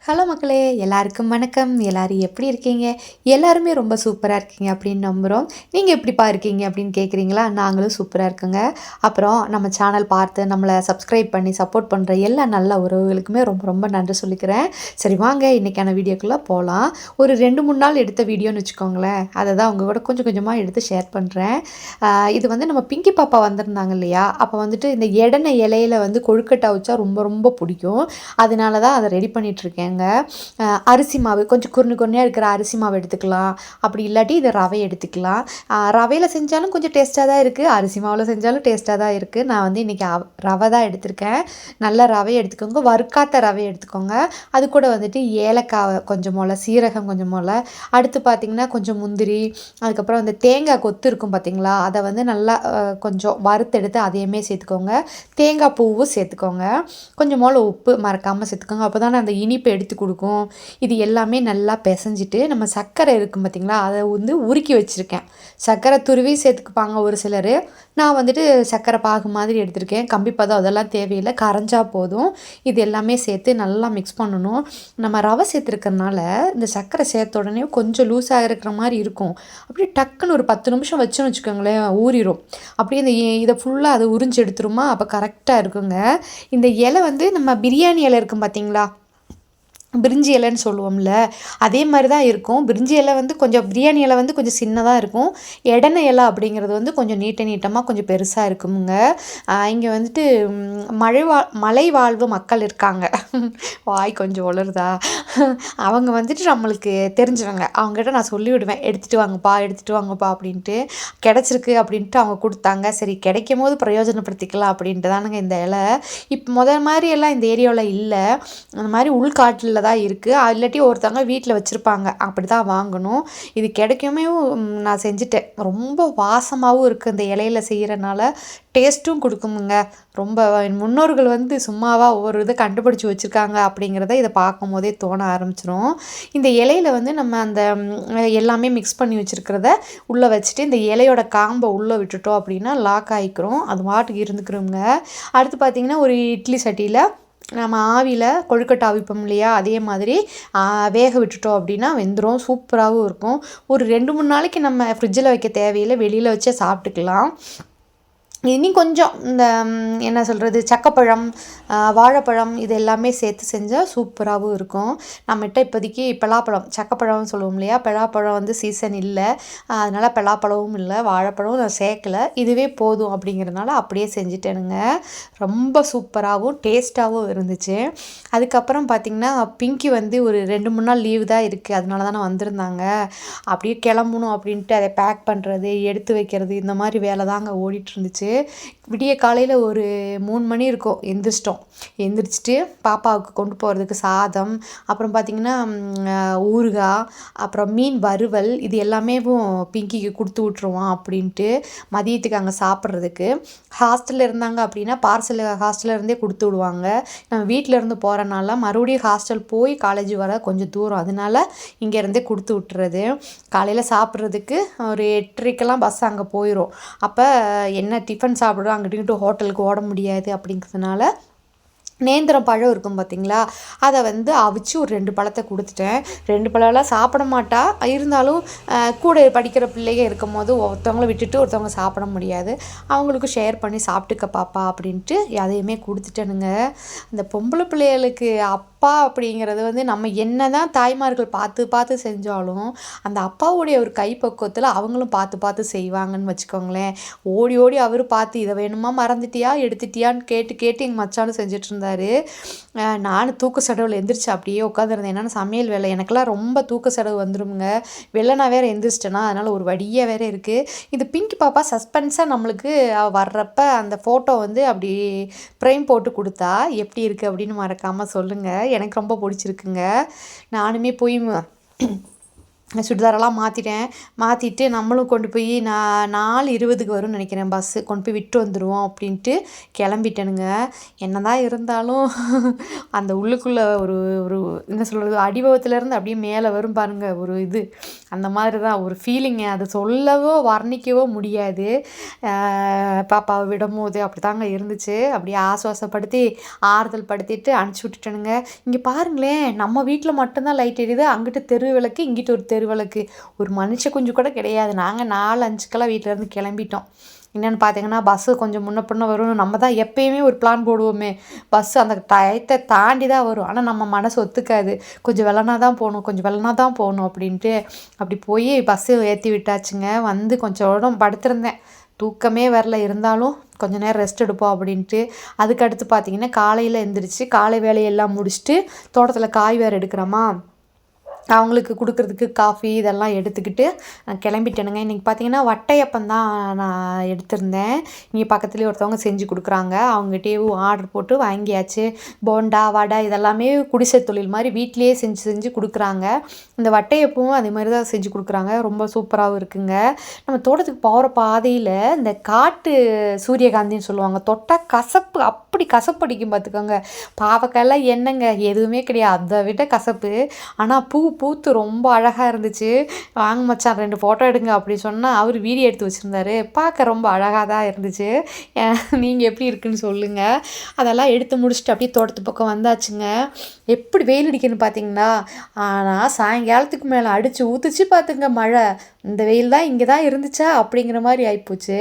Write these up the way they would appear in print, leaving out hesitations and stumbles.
Hello மக்களே, எல்லாருக்கும் வணக்கம். எல்லாரும் எப்படி இருக்கீங்க? எல்லாருமே ரொம்ப சூப்பராக இருக்கீங்க அப்படின்னு நம்புகிறோம். நீங்கள் எப்படிப்பா இருக்கீங்க அப்படின்னு கேட்குறீங்களா? நாங்களும் சூப்பராக இருக்குங்க. அப்புறம் நம்ம சேனல் பார்த்து நம்மளை சப்ஸ்கிரைப் பண்ணி சப்போர்ட் பண்ணுற எல்லா நல்ல உறவுகளுக்குமே ரொம்ப ரொம்ப நன்றி சொல்லிக்கிறேன். சரி வாங்க இன்றைக்கான வீடியோக்குள்ளே போகலாம். ஒரு 2-3 நாள் எடுத்த வீடியோன்னு வச்சுக்கோங்களேன். அதை தான் உங்கள் கூட கொஞ்சம் கொஞ்சமாக எடுத்து ஷேர் பண்ணுறேன். இது வந்து நம்ம பிங்கி பாப்பா வந்திருந்தாங்க இல்லையா? அப்போ வந்துட்டு இந்த இலையில வந்து கொழுக்கட்டை வச்சா ரொம்ப ரொம்ப பிடிக்கும். அதனால தான் அதை ரெடி பண்ணிகிட்ருக்கேங்க. அரிசி மாவு கொஞ்சம் குறுனையாக இருக்கிற அரிசி மாவு எடுத்துக்கலாம். அப்படி இல்லாட்டி இதை ரவை எடுத்துக்கலாம். ரவையில் செஞ்சாலும் கொஞ்சம் டேஸ்ட்டாக தான் இருக்குது, அரிசி மாவில் செஞ்சாலும் டேஸ்ட்டாக தான் இருக்குது. நான் வந்து இன்றைக்கி ரவை தான் எடுத்திருக்கேன். நல்ல ரவை எடுத்துக்கோங்க, வறுக்காத்த ரவை எடுத்துக்கோங்க. அது கூட வந்துட்டு ஏலக்காய் கொஞ்சம் போல், சீரகம் கொஞ்சம் போல், அடுத்து பார்த்திங்கன்னா கொஞ்சம் முந்திரி, அதுக்கப்புறம் அந்த தேங்காய் கொத்து இருக்கும் பார்த்திங்களா, அதை வந்து நல்லா கொஞ்சம் வறுத்தெடுத்து அதையுமே சேர்த்துக்கோங்க. தேங்காய் பூவும் சேர்த்துக்கோங்க. கொஞ்சம் போல் உப்பு மறக்காமல் சேர்த்துக்கோங்க. அப்போ தானே அந்த இனிப்பை எடுத்து கொடுக்கும். இது எல்லாமே நல்லா பிசைஞ்சிட்டு நம்ம சர்க்கரை இருக்கும் பார்த்திங்களா, அதை வந்து உருக்கி வச்சுருக்கேன். சர்க்கரை துருவி சேர்த்துக்குப்பாங்க ஒரு சிலர். நான் வந்துட்டு சர்க்கரை பாகு மாதிரி எடுத்திருக்கேன். கம்பி பதம் அதெல்லாம் தேவையில்லை, கரைஞ்சா போதும். இது எல்லாமே சேர்த்து நல்லா மிக்ஸ் பண்ணணும். நம்ம ரவை சேர்த்துருக்கறனால இந்த சர்க்கரை சேர்த்த உடனே கொஞ்சம் லூஸாக இருக்கிற மாதிரி இருக்கும். அப்படியே டக்குன்னு ஒரு 10 நிமிஷம் வச்சோன்னு வச்சுக்கோங்களேன், ஊறிடும். அப்படியே இந்த இதை ஃபுல்லாக அதை உறிஞ்சி எடுத்துருமா, அப்போ கரெக்டாக இருக்குங்க. இந்த இலை வந்து நம்ம பிரியாணி இலை இருக்கும் பார்த்திங்களா, பிரிஞ்சி இலைன்னு சொல்லுவோம்ல, அதே மாதிரி தான் இருக்கும். பிரிஞ்சி இலை வந்து கொஞ்சம், பிரியாணி இலை வந்து கொஞ்சம் சின்னதாக இருக்கும். இலை அப்படிங்கிறது வந்து கொஞ்சம் நீட்டமாக கொஞ்சம் பெருசாக இருக்குமுங்க. இங்கே வந்துட்டு மலை வாழ்வு மக்கள் இருக்காங்க. வாய் கொஞ்சம் உளருதா? அவங்க வந்துட்டு நம்மளுக்கு தெரிஞ்சவங்க. அவங்ககிட்ட நான் சொல்லிவிடுவேன், எடுத்துகிட்டு வாங்கப்பா அப்படின்ட்டு. கிடச்சிருக்கு அப்படின்ட்டு அவங்க கொடுத்தாங்க. சரி கிடைக்கும் போது பிரயோஜனப்படுத்திக்கலாம் அப்படின்ட்டு தானுங்க இந்த இலை. இப்போ முதல் மாதிரி எல்லாம் இந்த ஏரியாவில் இல்லை, அந்த மாதிரி உள்காட்டில் தான் இருக்குது. இல்லாட்டி ஒருத்தவங்க வீட்டில் வச்சுருப்பாங்க, அப்படி தான் வாங்கணும். இது கிடைக்குமே. நான் செஞ்சுட்டேன். ரொம்ப வாசமாகவும் இருக்குது, இந்த இலையில செய்கிறனால டேஸ்ட்டும் கொடுக்குமுங்க. ரொம்ப முன்னோர்கள் வந்து சும்மாவா ஒவ்வொரு இதை கண்டுபிடிச்சி வச்சுருக்காங்க அப்படிங்கிறத இதை பார்க்கும் போதே தோண ஆரம்பிச்சிடும். இந்த இலையில வந்து நம்ம அந்த எல்லாமே மிக்ஸ் பண்ணி வச்சுருக்கிறத உள்ளே வச்சுட்டு இந்த இலையோட காம்பை உள்ளே விட்டுட்டோம் அப்படின்னா லாக் ஆகிக்கிறோம், அது வாட்டுக்கு இருந்துக்கிறோங்க. அடுத்து பார்த்திங்கன்னா ஒரு இட்லி சட்டியில் நம்ம ஆவியில் கொழுக்கட்டை அவிப்போம் இல்லையா, அதே மாதிரி வேக விட்டுட்டோம் அப்படின்னா வெந்துடும், சூப்பராகவும் இருக்கும். ஒரு 2-3 நாளைக்கு நம்ம ஃப்ரிட்ஜில் வைக்க தேவையில்லை, வெளியில் வச்சே சாப்பிட்டுக்கலாம். இனி கொஞ்சம் இந்த என்ன சொல்கிறது, சக்கப்பழம், வாழைப்பழம் இது எல்லாமே சேர்த்து செஞ்சால் சூப்பராகவும் இருக்கும். நம்மகிட்ட இப்போதைக்கு பலாப்பழம், சக்கப்பழம்னு சொல்லுவோம் இல்லையா, பலாப்பழம் வந்து சீசன் இல்லை, அதனால் பலாப்பழமும் இல்லை, வாழைப்பழமும் நான் சேர்க்கலை. இதுவே போதும் அப்படிங்கிறதுனால அப்படியே செஞ்சுட்டேனுங்க. ரொம்ப சூப்பராகவும் டேஸ்ட்டாகவும் இருந்துச்சு. அதுக்கப்புறம் பார்த்திங்கன்னா பிங்கி வந்து ஒரு 2-3 நாள் லீவு தான் இருக்குது, அதனால தானே வந்திருந்தாங்க. அப்படியே கிளம்பணும் அப்படின்ட்டு அதை பேக் பண்ணுறது, எடுத்து வைக்கிறது, இந்த மாதிரி வேலை தாங்க ஓடிட்டு இருந்துச்சு. விடிய காலையில் ஒரு 3 மணி இருக்கும், எந்திரிச்சிட்டு பாப்பாவுக்கு கொண்டு போகிறதுக்கு சாதம், அப்புறம் பார்த்திங்கன்னா ஊறுகாய், அப்புறம் மீன் வறுவல், இது எல்லாமே பிங்கிக்கு கொடுத்து விட்ருவோம் அப்படின்ட்டு மதியத்துக்கு அங்கே சாப்பிட்றதுக்கு. ஹாஸ்டலில் இருந்தாங்க அப்படின்னா பார்சல் ஹாஸ்டலில் இருந்தே கொடுத்து விடுவாங்க. நம்ம வீட்டில் இருந்து போகிறனால மறுபடியும் ஹாஸ்டல் போய் காலேஜ் வர கொஞ்சம் தூரம், அதனால இங்கேருந்தே கொடுத்து விட்டுறது. காலையில் சாப்பிட்றதுக்கு ஒரு 8:30க்கெல்லாம் பஸ் அங்கே போயிடும். அப்போ என்ன டிஃபன் சாப்பிட்றோம், அங்கிட்டு இங்கிட்டு ஹோட்டலுக்கு ஓட முடியாது அப்படிங்கிறதுனால நேந்திரம் பழம் இருக்கும் பார்த்திங்களா, அதை வந்து அவிச்சு ஒரு 2 பழத்தை கொடுத்துட்டேன். 2 பழம்லாம் சாப்பிட மாட்டா, இருந்தாலும் கூட படிக்கிற பிள்ளைங்க இருக்கும் போது ஒருத்தவங்கள விட்டுட்டு ஒருத்தவங்க சாப்பிட முடியாது, அவங்களுக்கு ஷேர் பண்ணி சாப்பிட்டுக்க பாப்பா அப்படின்ட்டு அதையுமே கொடுத்துட்டேனுங்க. இந்த பொம்பளை பிள்ளைகளுக்கு அப்பா அப்படிங்கிறது வந்து நம்ம என்ன தான் தாய்மார்கள் பார்த்து செஞ்சாலும் அந்த அப்பாவுடைய ஒரு கைப்பக்குவத்தில் அவங்களும் பார்த்து செய்வாங்கன்னு வச்சுக்கோங்களேன். ஓடி ஓடி அவர் பார்த்து இதை வேணுமா, மறந்துட்டியா, எடுத்துட்டியான்னு கேட்டு எங்கள் மச்சானும் செஞ்சுட்டு இருந்தார். நான் தூக்க சடவில் எந்திரிச்சு அப்படியே உட்காந்துருந்தேன். என்னென்னா சமையல் வேலை, எனக்கெல்லாம் ரொம்ப தூக்க சடவு வந்துடுங்க. நான் வேறு எந்திரிச்சிட்டேன்னா, அதனால் ஒரு வழியாக வேறு இருக்குது. இது பிங்கி பாப்பா சஸ்பென்ஸாக நம்மளுக்கு வர்றப்ப அந்த ஃபோட்டோ வந்து அப்படி ஃப்ரேம் போட்டு கொடுத்தா எப்படி இருக்குது அப்படின்னு மறக்காமல் சொல்லுங்கள். எனக்கு ரொம்ப பிடிச்சிருக்குங்க. நானுமே போய் சுடிதாரெல்லாம் மாற்றிட்டு நம்மளும் கொண்டு போய் 4:20க்கு வரும்னு நினைக்கிறேன் பஸ்ஸு, கொண்டு போய் விட்டு வந்துடுவோம் அப்படின்ட்டு கிளம்பிட்டேனுங்க. என்ன தான் இருந்தாலும் அந்த உள்ளுக்குள்ளே ஒரு ஒரு என்ன சொல்கிறது, அடிவகத்துலேருந்து அப்படியே மேலே வரும் பாருங்கள் ஒரு இது, அந்த மாதிரி தான் ஒரு ஃபீலிங்கு. அதை சொல்லவோ வர்ணிக்கவோ முடியாது. பாப்பாவை விடும்போது அப்படி தாங்க இருந்துச்சு. அப்படியே ஆசுவாசப்படுத்தி ஆறுதல் படுத்திட்டு அனுப்பிச்சி விட்டுட்டேனுங்க. இங்கே பாருங்களேன், நம்ம வீட்டில் மட்டும்தான் லைட் எரியுது, அங்கிட்டு தெரு விளக்கு, இங்கிட்டு ஒரு தெருவிளக்கு, ஒரு மனுஷ குஞ்சு கூட கிடையாது. நாங்கள் 4-5க்கெல்லாம் வீட்டிலேருந்து கிளம்பிட்டோம். என்னென்னு பார்த்தீங்கன்னா, பஸ்ஸு கொஞ்சம் முன்ன பின்ன வரும். நம்ம தான் எப்பயுமே ஒரு பிளான் போடுவோமே, பஸ்ஸு அந்த டயத்தை தாண்டி தான் வரும். ஆனால் நம்ம மனசு ஒத்துக்காது, கொஞ்சம் வெள்ளனா தான் போகணும் அப்படின்ட்டு. அப்படி போய் பஸ்ஸு ஏற்றி விட்டாச்சுங்க. வந்து கொஞ்சம் இடம் படுத்திருந்தேன், தூக்கமே வரல. இருந்தாலும் கொஞ்ச நேரம் ரெஸ்ட் எடுப்போம் அப்படின்ட்டு. அதுக்கடுத்து பார்த்திங்கன்னா காலையில் எழுந்திரிச்சு காலை வேலையெல்லாம் முடிச்சுட்டு தோட்டத்தில் காய் வேறு எடுக்கிறோமா, அவங்களுக்கு கொடுக்குறதுக்கு காஃபி இதெல்லாம் எடுத்துக்கிட்டு கிளம்பிட்டேனுங்க. இன்றைக்கி பார்த்திங்கன்னா வட்டையப்பம் தான் நான் எடுத்திருந்தேன். இங்கே பக்கத்துலேயே ஒருத்தவங்க செஞ்சு கொடுக்குறாங்க, அவங்ககிட்டயும் ஆர்டர் போட்டு வாங்கியாச்சு. போண்டா வடை இதெல்லாமே குடிசை தொழில் மாதிரி வீட்டிலையே செஞ்சு கொடுக்குறாங்க. இந்த வட்டையப்பவும் அதே மாதிரி தான் செஞ்சு கொடுக்குறாங்க, ரொம்ப சூப்பராகவும் இருக்குங்க. நம்ம தோட்டத்துக்கு போகிற பாதையில் இந்த காட்டு சூரியகாந்தின்னு சொல்லுவாங்க, தொட்டால் கசப்பு, அப்படி கசப்பு அடிக்கும் பார்த்துக்கோங்க. பாவக்காயெல்லாம் என்னங்க எதுவுமே கிடையாது, அதை விட கசப்பு. ஆனால் பூத்து ரொம்ப அழகாக இருந்துச்சு. வாங்க மச்சான் 2 ஃபோட்டோ எடுங்க அப்படி சொன்னால் அவர் வீடியோ எடுத்து வச்சுருந்தாரு. பார்க்க ரொம்ப அழகாக தான் இருந்துச்சு. நீங்கள் எப்படி இருக்குன்னு சொல்லுங்கள். அதெல்லாம் எடுத்து முடிச்சுட்டு அப்படியே தோட்டத்து பக்கம் வந்தாச்சுங்க. எப்படி வெயில் அடிக்குன்னு பார்த்தீங்கன்னா, ஆனால் சாயங்காலத்துக்கு மேலே அடித்து ஊற்றுச்சு பார்த்துங்க மழை. இந்த வெயில் தான் இங்கே தான் இருந்துச்சா அப்படிங்கிற மாதிரி ஆகிப்போச்சு.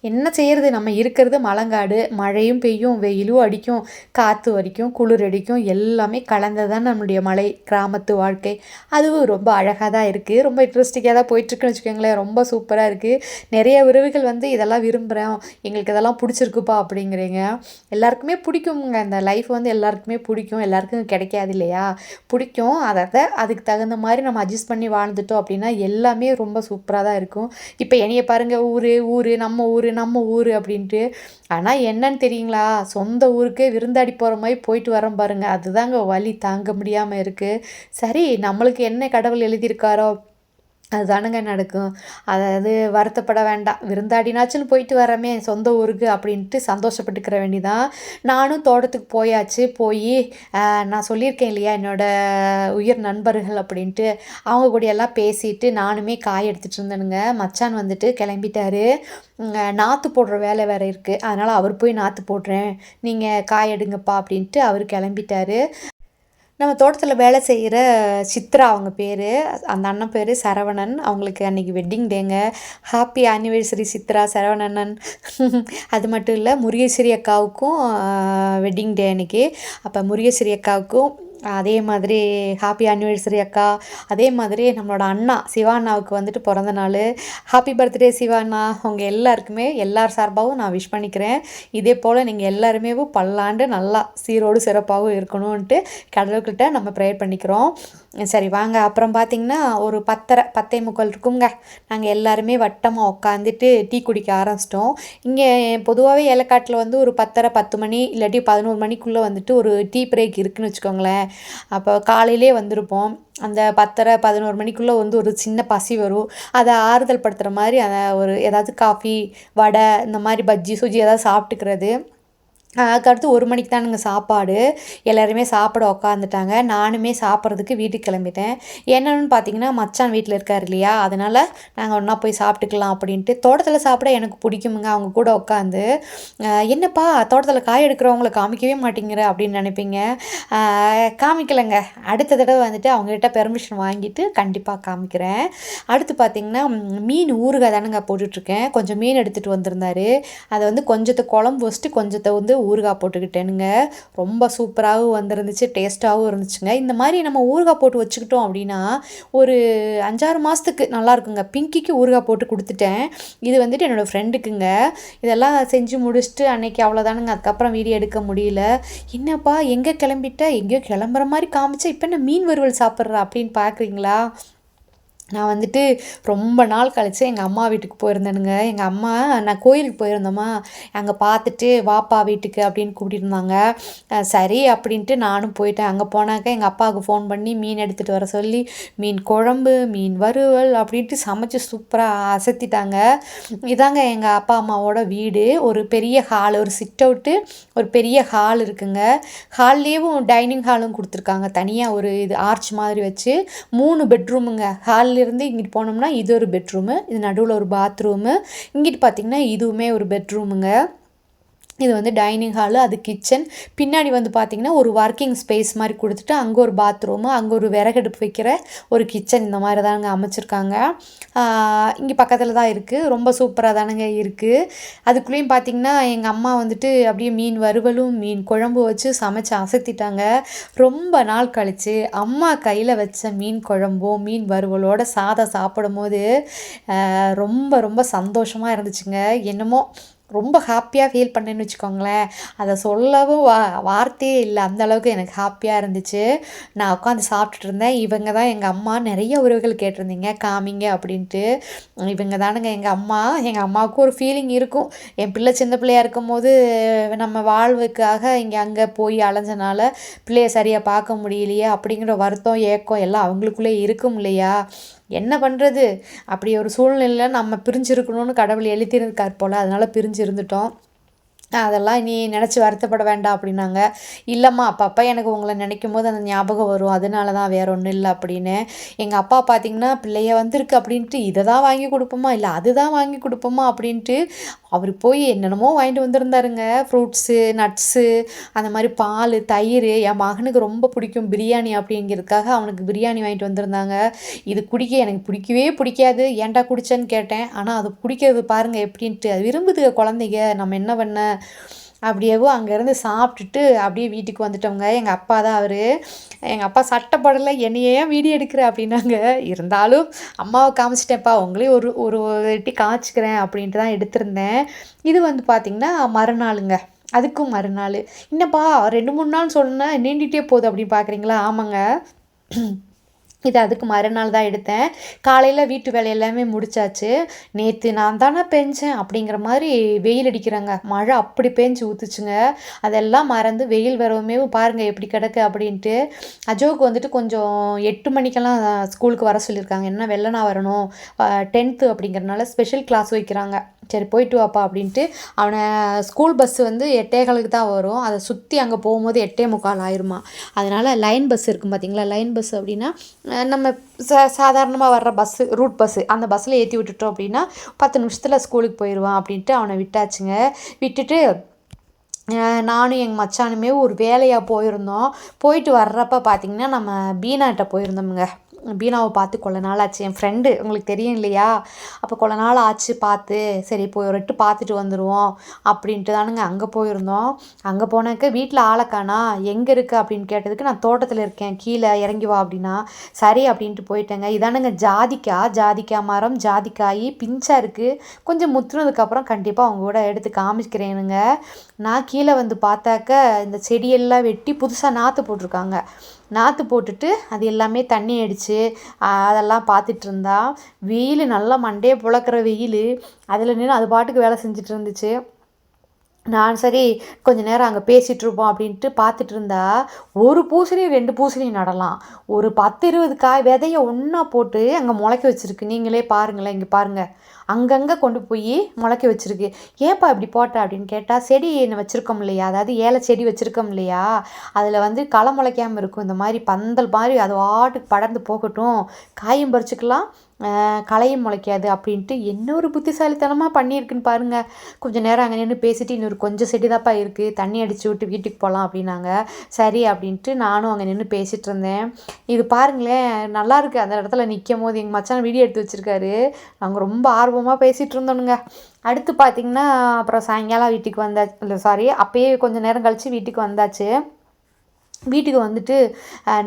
என்ன செய்கிறது, நம்ம இருக்கிறது மலைங்காடு, மழையும் பெய்யும், வெயிலும் அடிக்கும், காற்று வரைக்கும், குளிர் அடிக்கும், எல்லாமே கலந்ததான் நம்மளுடைய மலை கிராமத்து வாழ்க்கை. அதுவும் ரொம்ப அழகாக தான் இருக்குது, ரொம்ப இன்ட்ரெஸ்டிங்காக தான் போயிட்டுருக்குன்னு வச்சுக்கோங்களேன். ரொம்ப சூப்பராக இருக்குது. நிறைய உறவுகள் வந்து இதெல்லாம் விரும்புகிறோம், எங்களுக்கு இதெல்லாம் பிடிச்சிருக்குப்பா அப்படிங்கிறீங்க. எல்லாருக்குமே பிடிக்குங்க, இந்த லைஃப் வந்து எல்லாருக்குமே பிடிக்கும், எல்லாருக்கும் கிடைக்காது இல்லையா, பிடிக்கும். அதுக்கு தகுந்த மாதிரி நம்ம அட்ஜஸ்ட் பண்ணி வாழ்ந்துட்டோம் அப்படின்னா எல்லாமே ரொம்ப சூப்பராக தான் இருக்கும். இப்போ என்னைய பாருங்கள், நம்ம ஊர் அப்படின்ட்டு. ஆனால் என்னன்னு தெரியுங்களா, சொந்த ஊருக்கு விருந்தாடி போகிற மாதிரி போயிட்டு வரோம் பாருங்கள், அதுதாங்க வலி தாங்க முடியாமல் இருக்குது. சரி, நம்மளுக்கு என்ன கடவுள் எழுதியிருக்காரோ அதுதானுங்க நடக்கும். அதாவது வருத்தப்பட வேண்டாம், விருந்தாடினாச்சுன்னு போயிட்டு வரமே சொந்த ஊருக்கு அப்படின்ட்டு சந்தோஷப்பட்டுக்கிற வேண்டிதான். நானும் தோட்டத்துக்கு போய் நான் சொல்லியிருக்கேன் இல்லையா என்னோடய உயிர் நண்பர்கள் அப்படின்ட்டு, அவங்க கூடயெல்லாம் பேசிட்டு நானுமே காய் எடுத்துகிட்டு இருந்தேனுங்க. மச்சான் வந்துட்டு கிளம்பிட்டாரு, நாற்று போடுற வேலை வேறு இருக்குது, அதனால் அவர் போய் நாற்று போடுறேன், நீங்கள் காய் எடுங்கப்பா அப்படின்ட்டு அவர் கிளம்பிட்டாரு. நம்ம தோட்டத்தில் வேலை செய்கிற சித்ரா அவங்க பேர், அந்த அண்ணன் பேர் சரவணன். அவங்களுக்கு அன்றைக்கி wedding டேங்க. Happy anniversary Chitra, Saravanan. அது மட்டும் இல்லை, முருகேஸ்வரி அக்காவுக்கும் வெட்டிங் டே அன்றைக்கி. அப்போ முருகேஸ்வரி அக்காவுக்கும் அதே மாதிரி ஹாப்பி ஆனிவர்சரி அக்கா. அதே மாதிரி நம்மளோட அண்ணா சிவா அண்ணாவுக்கு வந்துட்டு பிறந்த நாள். ஹாப்பி பர்த்டே சிவா அண்ணா. அவங்க எல்லாருக்குமே எல்லார் சார்பாகவும் நான் விஷ் பண்ணிக்கிறேன். இதே போல் நீங்கள் எல்லாருமே பல்லாண்டு நல்லா சீரோடு சிறப்பாகவும் இருக்கணும்ன்ட்டு கடவுள்கிட்ட நம்ம ப்ரேயர் பண்ணிக்கிறோம். சரி வாங்க, அப்புறம் பார்த்திங்கன்னா ஒரு 10:30 இருக்குங்க. நாங்கள் எல்லாருமே வட்டமாக உட்காந்துட்டு டீ குடிக்க ஆரம்பிச்சிட்டோம். இங்கே பொதுவாகவே ஏலக்காட்டில் வந்து ஒரு 10:30 மணி இல்லாட்டி 11 மணிக்குள்ளே வந்துட்டு ஒரு டீ பிரேக் இருக்குதுன்னு வச்சுக்கோங்களேன். அப்போ காலையிலே வந்திருப்போம். அந்த 10:30-11 மணிக்குள்ளே வந்து ஒரு சின்ன பசி வரும், அதை ஆறுதல் படுத்துகிற மாதிரி அதை ஒரு ஏதாவது காஃபி வடை இந்த மாதிரி பஜ்ஜி சுஜி ஏதாவது சாப்பிட்டுக்கிறது. அதுக்கடுத்து 1 மணிக்கு தானுங்க சாப்பாடு. எல்லாருமே சாப்பிட உக்காந்துட்டாங்க. நானுமே சாப்பிட்றதுக்கு வீட்டுக்கு கிளம்பிட்டேன். என்னென்னு பார்த்தீங்கன்னா, மச்சான் வீட்டில் இருக்கார் இல்லையா, அதனால் நாங்கள் ஒன்றா போய் சாப்பிட்டுக்கலாம் அப்படின்ட்டு. தோட்டத்தில் சாப்பிட எனக்கு பிடிக்குமுங்க, அவங்க கூட உட்காந்து. என்னப்பா தோட்டத்தில் காய் எடுக்கிறவங்கள காமிக்கவே மாட்டேங்கிற அப்படின்னு நினைப்பீங்க. காமிக்கலைங்க, அடுத்த தடவை வந்துட்டு அவங்ககிட்ட பெர்மிஷன் வாங்கிட்டு கண்டிப்பாக காமிக்கிறேன். அடுத்து பார்த்திங்கன்னா, மீன் ஊறுகாய் தானுங்க போட்டுட்ருக்கேன். கொஞ்சம் மீன் எடுத்துகிட்டு வந்திருந்தாரு, அதை வந்து கொஞ்சத்தை குழம்பு வச்சுட்டு கொஞ்சத்தை வந்து ஊறுகாய் போட்டுக்கிட்டேனுங்க. ரொம்ப சூப்பராகவும் வந்துருந்துச்சு, டேஸ்ட்டாகவும் இருந்துச்சுங்க. இந்த மாதிரி நம்ம ஊறுகாய் போட்டு வச்சுக்கிட்டோம் அப்படின்னா ஒரு 5-6 மாதத்துக்கு நல்லாயிருக்குங்க. பிங்கிக்கு ஊறுகாய் போட்டு கொடுத்துட்டேன். இது வந்துட்டு என்னோடய ஃப்ரெண்டுக்குங்க. இதெல்லாம் செஞ்சு முடிச்சுட்டு அன்றைக்கி அவ்வளோதானுங்க. அதுக்கப்புறம் வீடியோ எடுக்க முடியல. என்னப்பா எங்கே கிளம்பிட்ட, எங்கேயோ கிளம்புற மாதிரி காமிச்சா இப்போ என்ன மீன் வறுவல் சாப்பிட்றா அப்படின்னு பார்க்குறீங்களா? நான் வந்துட்டு ரொம்ப நாள் கழிச்சு எங்கள் அம்மா வீட்டுக்கு போயிருந்தேனுங்க. எங்கள் அம்மா நான் கோயிலுக்கு போயிருந்தோமா, அங்கே பார்த்துட்டு வாப்பா வீட்டுக்கு அப்படின்னு கூப்பிட்டுருந்தாங்க. சரி அப்படின்ட்டு நானும் போயிட்டேன். அங்கே போனாக்க எங்கள் அப்பாவுக்கு ஃபோன் பண்ணி மீன் எடுத்துகிட்டு வர சொல்லி, மீன் குழம்பு, மீன் வறுவல் அப்படின்ட்டு சமைச்சு சூப்பராக அசத்திட்டாங்க. இதாங்க எங்கள் அப்பா அம்மாவோட வீடு. ஒரு பெரிய ஹால், ஒரு சிட் அவுட்டு, ஒரு பெரிய ஹால் இருக்குங்க. ஹால்லேயும் டைனிங் ஹாலும் கொடுத்துருக்காங்க. தனியாக ஒரு இது ஆர்ச் மாதிரி வச்சு 3 பெட்ரூமுங்க. ஹால்லேருந்து இங்கிட்டு போனோம்னா இது ஒரு பெட்ரூமு, இது நடுவில் ஒரு பாத்ரூமு, இங்கிட்டு பார்த்திங்கன்னா இதுவுமே ஒரு பெட்ரூமுங்க. இது வந்து டைனிங் ஹாலு, அது கிச்சன். பின்னாடி வந்து பார்த்திங்கன்னா ஒரு ஒர்க்கிங் ஸ்பேஸ் மாதிரி கொடுத்துட்டு அங்கே ஒரு பாத்ரூமு, அங்கே ஒரு விறகடுப்பு வைக்கிற ஒரு கிச்சன், இந்த மாதிரி தானுங்க அமைச்சிருக்காங்க. இங்கே பக்கத்தில் தான் இருக்குது. ரொம்ப சூப்பராக தானுங்க இருக்குது. அதுக்குள்ளேயும் பார்த்திங்கன்னா எங்கள் அம்மா வந்துட்டு அப்படியே மீன் வறுவலும் மீன் குழம்பு வச்சு சமைச்சு அசத்திட்டாங்க. ரொம்ப நாள் கழித்து அம்மா கையில் வச்ச மீன் குழம்பும் மீன் வறுவலோட சாதம் சாப்பிடும் போது ரொம்ப ரொம்ப சந்தோஷமாக இருந்துச்சுங்க. என்னமோ ரொம்ப ஹாப்பியாக ஃபீல் பண்ணேன்னு வச்சுக்கோங்களேன். அதை சொல்லவும் வார்த்தையே இல்லை, அந்தளவுக்கு எனக்கு ஹாப்பியாக இருந்துச்சு. நான் உட்காந்து சாப்பிட்டுட்டு இருந்தேன். இவங்க தான் எங்கள் அம்மா. நிறைய உறவுகள் கேட்டிருந்தீங்க காமிங்க அப்படின்ட்டு. இவங்க தானுங்க எங்கள் அம்மா. எங்கள் அம்மாவுக்கும் ஒரு ஃபீலிங் இருக்கும், என் பிள்ளை சின்ன பிள்ளையாக இருக்கும்போது நம்ம வாழ்வுக்காக இங்கே அங்கே போய் அலைஞ்சனால பிள்ளைய சரியாக பார்க்க முடியலையே அப்படிங்கிற வருத்தம் ஏக்கம் எல்லாம் அவங்களுக்குள்ளே இருக்கும் இல்லையா. என்ன பண்ணுறது, அப்படி ஒரு சூழ்நிலையில் நம்ம பிரிஞ்சிருக்கணும்னு கடவுள் எழுதியிருக்கார் போல், அதனால் பிரிஞ்சு இருந்துட்டோம். அதெல்லாம் நீ நினச்சி வருத்தப்பட வேண்டாம் அப்படின்னாங்க. இல்லைம்மா, அப்பப்போ எனக்கு உங்களை நினைக்கும் போது அந்த ஞாபகம் வரும், அதனால தான், வேற ஒன்றும் இல்லை அப்படின்னு. எங்கள் அப்பா பார்த்திங்கன்னா பிள்ளைய வந்திருக்கு அப்படின்ட்டு இதை தான் வாங்கி கொடுப்போமா இல்லை அதுதான் வாங்கி கொடுப்போமா அப்படின்ட்டு அவர் போய் என்னென்னமோ வாங்கிட்டு வந்திருந்தாருங்க. ஃப்ரூட்ஸு, நட்ஸு, அந்த மாதிரி பால், தயிர். என் மகனுக்கு ரொம்ப பிடிக்கும் பிரியாணி அப்படிங்கிறதுக்காக அவனுக்கு பிரியாணி வாங்கிட்டு வந்திருந்தாங்க. இது குடிக்க எனக்கு பிடிக்கவே பிடிக்காது, ஏன்டா குடிச்சேன்னு கேட்டேன். ஆனால் அது பிடிக்கிறது பாருங்கள் எப்படின்ட்டு, அது விரும்புதுங்க குழந்தைங்க, நம்ம என்ன பண்ண. அப்படியேவோ அங்கேருந்து சாப்பிட்டுட்டு அப்படியே வீட்டுக்கு வந்துட்டோங்க. எங்கள் அப்பா தான் அவர். எங்கள் அப்பா சட்டப்படலை, என்னையே ஏன் வீடியோ எடுக்கிற அப்படின்னாங்க. இருந்தாலும் அம்மாவை காமிச்சிட்டேன்ப்பா, உங்களையும் ஒரு ஒரு வாட்டி காமிச்சிக்கிறேன் அப்படின்ட்டு தான் எடுத்திருந்தேன். இது வந்து பார்த்திங்கன்னா மறுநாளுங்க. அதுக்கும் மறுநாள். என்னப்பா 2-3 நாள் சொன்னேன், நீண்டிகிட்டே போகுது அப்படின்னு பார்க்குறீங்களா? ஆமாங்க, இது அதுக்கு மறுநாள் தான் எடுத்தேன். காலையில் வீட்டு வேலை எல்லாமே முடிச்சாச்சு. நேற்று நான் தானே பெஞ்சேன் அப்படிங்கிற மாதிரி வெயில் அடிக்கிறாங்க. மழை அப்படி பேஞ்சு ஊற்றுச்சுங்க. அதெல்லாம் மறந்து வெயில் வரவுமே பாருங்கள் எப்படி கிடக்கு அப்படின்ட்டு. அஜோவுக்கு வந்துட்டு கொஞ்சம் 8 மணிக்கெல்லாம் ஸ்கூலுக்கு வர சொல்லியிருக்காங்க. என்ன வெள்ளனா வரணும், 10th அப்படிங்கிறனால ஸ்பெஷல் கிளாஸ் வைக்கிறாங்க. சரி போயிட்டு வாப்பா அப்படின்ட்டு அவனை ஸ்கூல் பஸ்ஸு வந்து 8:15 தான் வரும். அதை சுற்றி அங்கே போகும்போது 8:45 ஆயிருமா. அதனால் லைன் பஸ் இருக்கும் பார்த்திங்களா, லைன் பஸ் அப்படின்னா நம்ம சாதாரணமாக வர்ற பஸ்ஸு, ரூட் பஸ்ஸு, அந்த பஸ்ஸில் ஏற்றி விட்டுட்டோம் அப்படின்னா 10 நிமிஷத்தில் ஸ்கூலுக்கு போயிடுவான் அப்படின்ட்டு அவனை விட்டாச்சுங்க. விட்டுட்டு நானும் எங்கள் மச்சானுமே ஒரு வேலையாக போயிருந்தோம். போயிட்டு வர்றப்ப பார்த்திங்கன்னா நம்ம பீனாட்ட போயிருந்தோமுங்க. பீனாவை பார்த்து கொள்ள நாள் ஆச்சு. என் ஃப்ரெண்டு உங்களுக்கு தெரியும் இல்லையா, அப்போ கொள்ள நாள் ஆச்சு பார்த்து, சரி போய் ஒரு எட்டு பார்த்துட்டு வந்துடுவோம் அப்படின்ட்டு தானுங்க அங்கே போயிருந்தோம். அங்கே போனாக்க வீட்டில் ஆளக்கானா, எங்கே இருக்குது அப்படின்னு கேட்டதுக்கு நான் தோட்டத்தில் இருக்கேன், கீழே இறங்கி வா அப்படின்னா, சரி அப்படின்ட்டு போயிட்டேங்க. இதானுங்க ஜாதிக்காய் மரம், ஜாதிக்காய் பிஞ்சாக இருக்குது. கொஞ்சம் முத்துனதுக்கப்புறம் கண்டிப்பாக அவங்க கூட எடுத்து காமிக்கிறேனுங்க. நான் கீழே வந்து பார்த்தாக்க இந்த செடியெல்லாம் வெட்டி புதுசாக நாற்று போட்டிருக்காங்க. நாற்று போட்டுட்டு அது எல்லாமே தண்ணி அடித்து அதெல்லாம் பார்த்துட்டு இருந்தா, வெயில் நல்லா மண்டையை புழக்கிற வெயில், அதில் நின்று அது பாட்டுக்கு வேலை செஞ்சுட்டு இருந்துச்சு. நான் சரி கொஞ்ச நேரம் அங்கே பேசிகிட்ருப்போம் அப்படின்ட்டு பார்த்துட்டு இருந்தா, ஒரு பூசணி 2 பூசணி நடலாம். ஒரு 10-20 காய் விதைய ஒன்றா போட்டு அங்கே முளைக்க வச்சுருக்கு. நீங்களே பாருங்களேன், இங்கே பாருங்கள், அங்கங்கே கொண்டு போய் முளைக்க வச்சுருக்கு. ஏன்ப்பா இப்படி போட்ட அப்படின்னு கேட்டால், செடி வச்சுருக்கோம் இல்லையா, அதாவது ஏலை செடி வச்சுருக்கோம் இல்லையா, அதில் வந்து களை முளைக்காமல் இருக்கும். இந்த மாதிரி பந்தல் மாதிரி அது வாட்டுக்கு படர்ந்து போகட்டும், காயும் பறிச்சுக்கலாம், களையும் முளைக்காது அப்படின்ட்டு என்ன ஒரு புத்திசாலித்தனமாக பண்ணியிருக்குன்னு பாருங்கள். கொஞ்சம் நேரம் அங்கே நின்று பேசிட்டு, இன்னொரு கொஞ்சம் செடி தான்ப்பா இருக்குது, தண்ணி அடித்து விட்டு வீட்டுக்கு போகலாம் அப்படின்னாங்க. சரி அப்படின்ட்டு நானும் அங்கே நின்று பேசிகிட்டு இருந்தேன். இது பாருங்களேன், நல்லாயிருக்கு. அந்த இடத்துல நிற்கும் போது எங்கள் மச்சான் வீடியோ எடுத்து வச்சுருக்காரு. நாங்கள் ரொம்ப ஆர்வமாக பேசிகிட்டு இருந்தோனுங்க. அடுத்து பார்த்திங்கன்னா அப்புறம் சாயங்காலம் வீட்டுக்கு வந்தாச்சு, இல்லை சாரி, அப்போயே கொஞ்சம் நேரம் கழித்து வீட்டுக்கு வந்தாச்சு. வீட்டுக்கு வந்துட்டு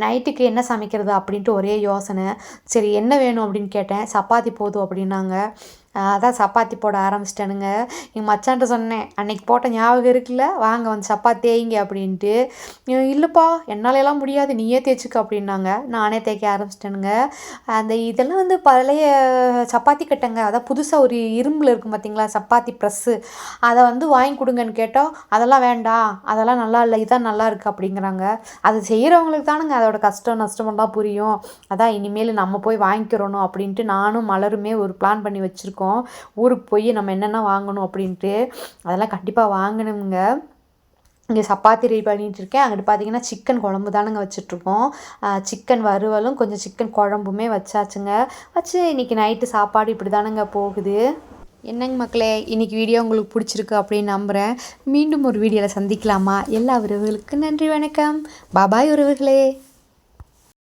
நைட்டுக்கு என்ன சமைக்கிறது அப்படின்ட்டு ஒரே யோசனை. சரி என்ன வேணும் அப்படின்னு கேட்டேன். சப்பாத்தி போதும் அப்படின்னாங்க. அதான் சப்பாத்தி போட ஆரம்பிச்சிட்டேனுங்க. எங்கள் மச்சான்ட்ட சொன்னேன், அன்னைக்கு போட்ட ஞாபகம் இருக்குல்ல, வாங்க வந்து சப்பாத்தி தேய்ங்க அப்படின்ட்டு. இல்லைப்பா என்னாலலாம் முடியாது, நீயே தேய்ச்சிக்க அப்படின்னாங்க. நானே தேய்க்க ஆரம்பிச்சிட்டேனுங்க. அந்த இதெல்லாம் வந்து பழைய சப்பாத்தி கட்டைங்க. அதான் புதுசாக ஒரு இரும்பில் இருக்கும் பார்த்தீங்களா, சப்பாத்தி ப்ரெஸ்ஸு. அதை வந்து வாங்கி கொடுங்கன்னு கேட்டோம். அதெல்லாம் வேண்டாம், அதெல்லாம் நல்லா இல்லை, இதான் நல்லா இருக்குது அப்படிங்கிறாங்க. அது செய்கிறவங்களுக்கு தானுங்க அதோட கஷ்டம் நஷ்டமெல்லாம் புரியும். அதான் இனிமேல் நம்ம போய் வாங்கிக்கிறணும் அப்படின்ட்டு நானும் மலருமே ஒரு பிளான் பண்ணி வச்சுருக்கோம். ஊருக்கு போய் நம்ம என்னென்ன வாங்கணும் அப்படின்ட்டு. அதெல்லாம் கண்டிப்பாக வாங்கணுங்க. இங்கே சப்பாத்தி ரெடி பண்ணிகிட்ருக்கேன். அங்கிட்டு பார்த்தீங்கன்னா சிக்கன் குழம்பு தானுங்க வச்சுட்ருக்கோம். சிக்கன் வறுவலும் கொஞ்சம் சிக்கன் குழம்புமே வச்சாச்சுங்க. வச்சு இன்றைக்கி நைட்டு சாப்பாடு இப்படி தானுங்க போகுது. என்னங்க மக்களே, இன்றைக்கி வீடியோ உங்களுக்கு பிடிச்சிருக்கு அப்படின்னு நம்புகிறேன். மீண்டும் ஒரு வீடியோவில் சந்திக்கலாமா? எல்லா உறவுகளுக்கும் நன்றி, வணக்கம். பாபாய் உறவுகளே.